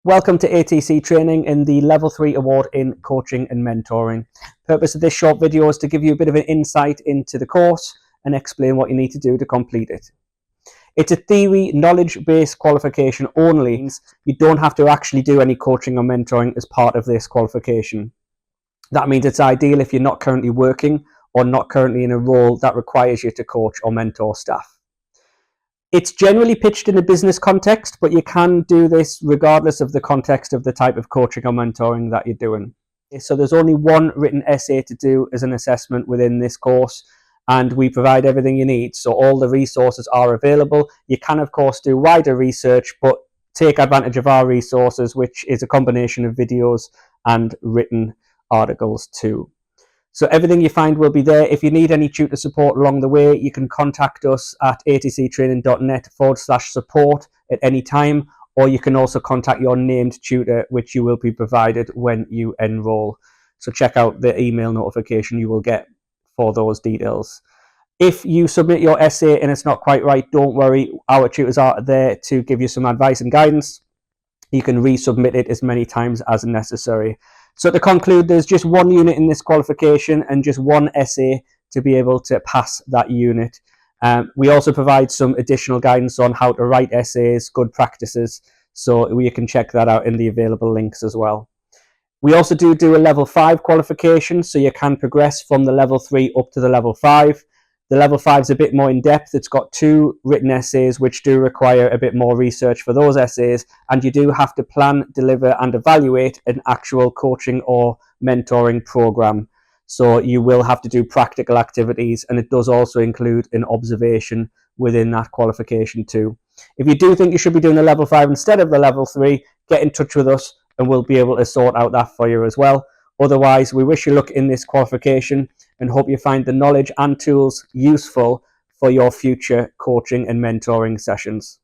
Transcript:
Welcome to ATC training in the Level 3 award in coaching and mentoring. Purpose of this short video is to give you a bit of an insight into the course and explain what you need to do to complete it. It's a theory, knowledge-based qualification only. You don't have to actually do any coaching or mentoring as part of this qualification. That means it's ideal if you're not currently working or not currently in a role that requires you to coach or mentor staff. It's generally pitched in a business context, but you can do this regardless of the context of the type of coaching or mentoring that you're doing. So there's only one written essay to do as an assessment within this course, and we provide everything you need. So all the resources are available. You can, of course, do wider research, but take advantage of our resources, which is a combination of videos and written articles too. So everything you find will be there. If you need any tutor support along the way, you can contact us at atctraining.net/support at any time, or you can also contact your named tutor, which you will be provided when you enroll. So check out the email notification you will get for those details. If you submit your essay and it's not quite right, don't worry. Our tutors are there to give you some advice and guidance. You can resubmit it as many times as necessary. So to conclude, there's just one unit in this qualification and just one essay to be able to pass that unit. We also provide some additional guidance on how to write essays, good practices, so you can check that out in the available links as well. We also do a level 5 qualification, so you can progress from the level 3 up to the level 5. The level 5 is a bit more in depth. It's got 2 written essays, which do require a bit more research for those essays, and you do have to plan, deliver, and evaluate an actual coaching or mentoring program. So you will have to do practical activities, and it does also include an observation within that qualification too. If you do think you should be doing the level 5 instead of the level 3, get in touch with us and we'll be able to sort out that for you as well. Otherwise, we wish you luck in this qualification and hope you find the knowledge and tools useful for your future coaching and mentoring sessions.